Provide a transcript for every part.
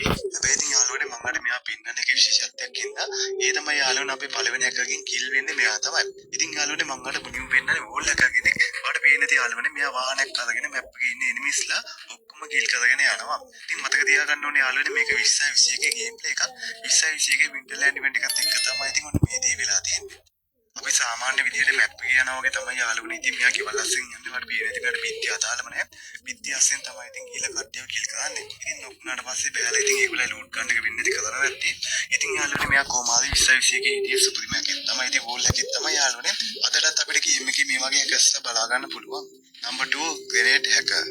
හැබැයි ඉතින් යාළුවනේ මම අර මෙයා පෙන්නන එකේ විශේෂත්වයක් ඉඳලා ඒ තමයි යාළුවනේ අපේ පළවෙනි එකකින් කිල් වෙන්නේ මෙයා තමයි. ඉතින් යාළුවනේ මම අර මුලින්ම පෙන්නන්නේ වෝල් එකකින්. මට පේන්නේ යාළුවනේ මෙයා වාහනයක් අරගෙන මැප් එකේ ඉන්න එනිමිස්ලා ඔක්කොම කිල් කරගෙන යනවා. ඉතින් මතක තියාගන්න ඕනේ යාළුවනේ මේක 2021 ගේම් ප්ලේ එකක්. 2021 වින්ටර්ලෑන්ඩ් ඉවෙන්ට් එකත් එක්ක තමයි ඉතින් ඔන්න මේ දේ වෙලා තියෙන්නේ. අපි සාමාන්‍ය විදිහට මැප් එක යනවා වගේ තමයි යාළුවනේ ඉතින් මෙයා කිවල් අස්සෙන් යන්නේ මට පේන්නේ ඉතින් අර පිටිය අදාළම නැහැ පිටිය අස්සෙන් තමයි ඉතින් ගිහලා කඩියව කිල් කරන්නේ ඉතින් නොකුණාට පස්සේ බෑලා ඉතින් ඒගොල්ලෝ ලූට් ගන්න එක වෙන්නේ ඉතින් කරලා නැත්තේ ඉතින් යාළුවනේ මෙයා කොහොමද 2021 හිටියේ සුපිරිම එකෙන් තමයි ඉතින් වෝල් එකෙන් තමයි යාළුවනේ අදටත් අපිට ගේම් එකේ මේ වගේ එකස්ලා බලා ගන්න පුළුවන් number 2 grenade hacker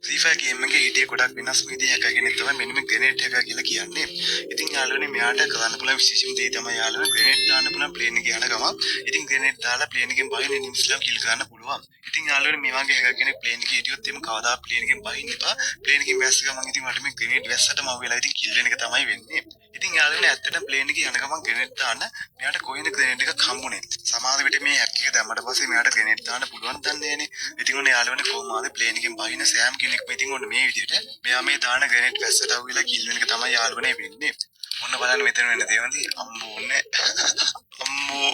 Free Fire game එකේ හිටියේ ගොඩක් වෙනස් විදිහේ hacker කෙනෙක් තමයි මෙන්න මේ grenade hacker කියලා කියන්නේ. ඉතින් යාළුවනේ මෙයාට කරන්න පුළුවන් විශේෂම දේ තමයි යාළුවනේ grenade දාන්න පුළුවන් plane එකේ යන ගමන්. ඉතින් grenade දාලා plane එකෙන් බහින්න එනිමිස්ලා kill කරන්න පුළුවන්. ඉතින් යාළුවනේ මේ වගේ hacker කෙනෙක් plane එකේ හිටියොත් එimhe කවදා plane එකෙන් බහින්න එපා. plane එකෙන් වැස්ස ගමන් ඉතින් මට මේ grenade වැස්සටම අවු වෙලා ඉතින් kill වෙන එක තමයි වෙන්නේ. ඉතින් යාළුවනේ ඇත්තටම plane එකේ යන ගමන් grenade දාන්න මෙයාට කොහෙන්ද grenade එකක් හම්බුනේ. සමහර විට මේ hack එක දැම්මට පස්සේ මෙයාට grenade දාන්න පුළුවන් දන්නේ නැනේ. ඉතින් ඔන්න යාළුවනේ කොහොමද plane එකෙන් බහින්න සෑම් කෙනෙක් ඉතින් ඔන්න මේ විදිහට මෙයා මේ දාන grenade වැස්සට අවු වෙලා kill වෙන එක තමයි යාළුවනේ වෙන්නේ. ඔන්න බලන්න මෙතන වෙන දේවන්දි අම්මෝනේ අම්මෝ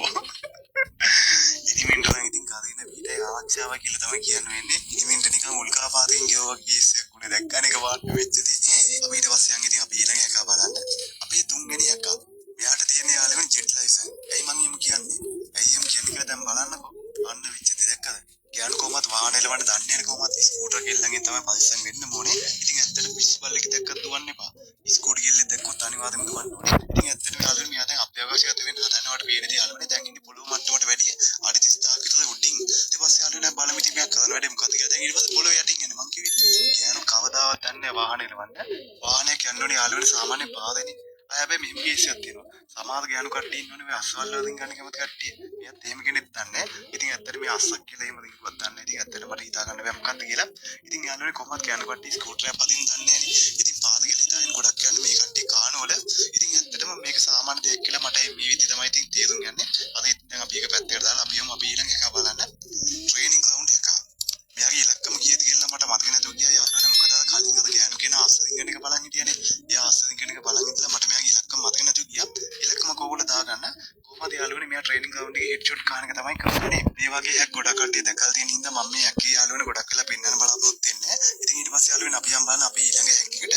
ඉතිමින්ට නම් ඉතින් කාදගෙන පිටේ ආච්චාව කියලා තමයි කියන්නේ වෙන්නේ. ඉතිමින්ට නිකන් උල්කාපාතෙන් ගෙවුවා කේස් එකක් උනේ දැක්කන එක වාට්ටු වෙච්චදී. අපි ඊට පස්සේ යන් ඉතින් අපි ඊළඟ එකා බලන්න. අපේ තුන්වෙනි එකා. මෙයාට තියෙන යාළුවනේ ජෙට් ලයිසන්. ඇයි මං එහෙම කියන්නේ? ඇයි එහෙම කියන්නේ කියලා දැන් බලන්නකෝ. අන්න වෙච්චදී දැක්කද? ගෑනු කොහමද වාහන එලවන්න දන්නේ නැහැ කොහමද ස්කූටර් ගෙල්ලන්ගෙන් තමයි පරිස්සම් වෙන්න ඕනේ. ඉතින් ඇත්තට පිස්බල් එක දැක්කත් දුවන්න එපා. ස්කූටර් ගෙල්ලෙන් දැක්කොත් අනිවාර්යෙන්ම දුවන්න ඕනේ. ඉතින් ඇත්තටම යාළුවනේ මෙයා දැන් අත්‍යවශ්‍යගත වෙන්න හදනවට පේනදී යාළුවනේ දැන් ඉන්නේ පොළොව මට්ටමට වැඩිය අඩි 30000 විතර උඩින්. ඊට පස්සේ යාළුවනේ බලමු ඉතින් මෙයා කරන වැඩේ මොකද්ද කියලා. දැන් ඊට පස්සේ පොළොව යටින් යන්නේ මං කිව්වේ. ගෑනු කවදාවත් දන්නේ නැහැ වාහන එලවන්න. වාහනයක් යන්න ඕනේ යාළුවනේ සාමාන්‍ය පාදෙනේ. හැබැයි මෙහෙම කේසයක් තියෙනවා. සමහර ගෑනු කට්ටිය ඉන්නෝනේ මේ අස්වල් වලින් ගන්න කැමති කට්ටිය. මෙයාත් එහෙම කෙනෙක් දන්නේ. ඉතින් ඇත්තට මේ අස්සක් කියලා එහෙම දෙකක්වත් දන්නේ. ඉතින් ඇත්තට මට හිතා ගන්න බෑ මොකක්ද කියලා. ඉතින් යාළුවනේ කොහොමද ගෑනු කට්ටිය ස්කූටරයක් පදින්න දන්නේ නැහනේ. ඉතින් පාද කියලා හිතාගෙන ගොඩක් යන්නේ මේ කට්ටිය කානවල. ඉතින් ඇත්තටම මේක සාමාන්‍ය දෙයක් කියලා මට මේ විදිහ තමයි ඉතින් තේරුම් යන්නේ. අද දැන් අපි එක පැත්තකට දාලා අපි ඊළඟ එක බලන්න. ට්‍රේනින් ග්‍රවුන්ඩ් එක. මෙයාගේ ඉලක්කම කීයද කියලා මට මතක නැතුව ගියා යාළුවනේ. මොකද අද කලින් අද ගෑනු කියන අස්සරින් ගන්න එක බලන් හිටියනේ. එයා අස්සරින් ගන්න එක බලන් ඉඳලා මට මෙයාගේ ඉලක්කම මතක නැතුව ගියා. ඉලක්කම කෝකෝල දාගන්න. කොහොමද යාළුවනේ මෙයා ට්‍රේනින් ග්‍රවුන්ඩ් එකේ හෙඩ්ෂොට් කාන එක තමයි කරන්නේ. මේ වගේ හැක් ගොඩක් කට්ටිය දැකලා තියෙන හින්දා මම මේ හැකේ යාළුවනේ ගොඩක් වෙලා පෙන්වන්න බලාපොරොත්තු වෙන්නේ. ඉතින් ඊට පස්සේ යාළුවනේ අපි යම් බලන්න අපි ඊළඟ හැක් එකට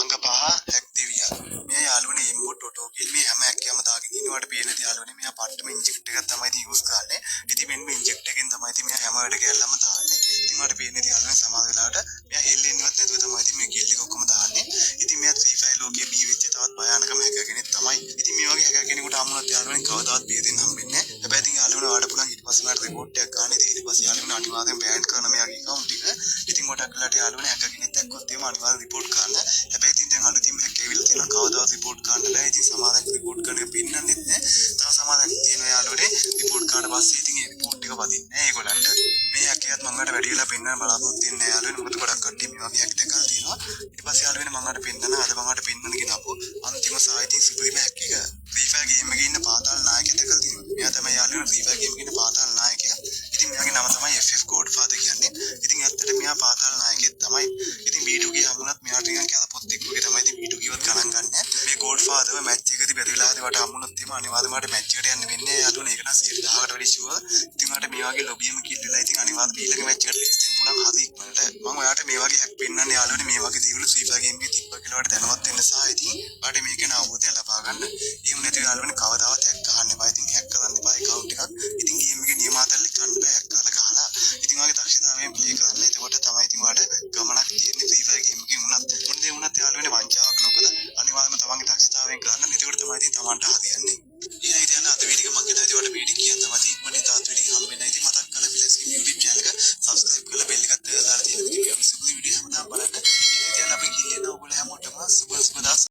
අංග 5 හැක් දෙවියා. මේ යාළුවනේ ඉම්බෝට් ඔටෝ කිල් මේ හැම හැක්කම දාගෙන ඉන්නවට පේනදී යාළුවනේ මෙයා පට්ටම ඉන්ජෙක්ට් එකක් තමයි ඉතින් යූස් කරන්නේ. ඉතින් මෙන්න ඉන්ජෙක්ට් එකෙන් තමයි ඉතින් මෙයා හැම වැඩ කැල්ලම දාන්නේ. ඉතින් මට පේනදී යාළුවනේ සමහර වෙලාවට මෙයා හෙල්ලෙන්නවත් නැතුව තමයි ඉතින් මේ කිල් එක ඔක්කොම දාන්නේ. ඉතින් මෙයා 3 5 ලෝකයේ බී වෙච්ච තවත් භයානකම හැකර් කෙනෙක් තමයි. ඉතින් මේ වගේ හැකර් කෙනෙකුට හම්බුනොත් යාළුවනේ කවදාවත් බිය දෙන්න හම්බෙන්නේ නැහැ. හැබැයි ඉතින් යාළුවනේ ඔයාලට පුළුවන් ඊට පස්සේ මට රිපෝට් එකක් ගන්න. ඉතින් ඊට පස්සේ යාළුවනේ අනිවාර්යෙන් බෑන් කරන මෙයාගේ account එක. ඉතින් ගොඩක් වෙලාට යාළුවනේ හැකර් කෙනෙක් දැක්කොත් එහෙම අනිවාර්යෙන් රිපෝට් කරන්න. හැබැයි ඉතින් දැන් අලුතින්ම හැක් ඇවිල්ලා තියෙනවා කවදාවත් රිපෝට් කරන්න බෑ. ඉතින් සමාදක් රිපෝට් කරන එක පෙන්නන්නෙත් නැහැ. තව සමාදක් තියෙනවා යාළුවනේ රිපෝට් කරාට පස්සේ ඉතින් ඒ රිපෝට් එක වදින්නේ නැහැ ඒගොල්ලන්ට. මේ හැකියත් මම අර වැඩි වෙලා පෙන්නන්න බලාපොරොත්තු වෙන්නේ නැහැ යාළුවනේ. මොකද ගොඩක් කට්ටිය මේ වගේ හැක් දැකලා තියෙනවා. ඊට පස්සේ යාළුවනේ මම අර පෙන්නන අද මම අර පෙන්නන ගෙනාපු අන්තිම සාහිත්‍ය සුපිරිම හැක් එක. Free Fire game එකේ ඉන්න පාතාල නායකයා දැකලා තියෙනවා. මෙයා තමයි යාළුවනේ Free Fire game එකේ ඉන්න පාතාල නායකයා. ඉතින් මෙයාගේ නම තමයි FF Godfather කියන්නේ. ඉතින් ඇත්තට මෙයා පාතාල නායකයෙක් තමයි. ඉතින් B2 ගේ හමුණත් මෙයාට නිකන් කැලපොත් එක්ක වගේ තමයි ඉතින් B2 ගියවත් ගණන් ගන්නෑ. මේ Godfather මැච් එකකදී බැරිලාදී වට හම්බුනොත් එහෙම අනිවාර්යයෙන්ම මට මැච් එකට යන්න වෙන්නේ. යාළුවනේ ඒක නම් 100%කට වැඩි ෂුවර්. ඉතින් මට මේ වගේ ලොබියම කිල්ලලා ඉතින් අනිවාර්යයෙන් ඊළඟ මැච් එකට ලිස්ට් වෙන්න පුළුවන් හරි ඉක්මනට. මම ඔයාලට මේ වගේ හැක් පෙන්නන්න යාළුවනේ මේ වගේ දේවල් Free Fire game එකේ තිබ්බ කියලා වට දැනවත් වෙන්න සහ ඉතින් ඔයාලට මේක ගැන අවබෝධය ලබා ගන්න. එහෙම නැතිව යාළුවනේ කවදාවත් හැක් ගහන්න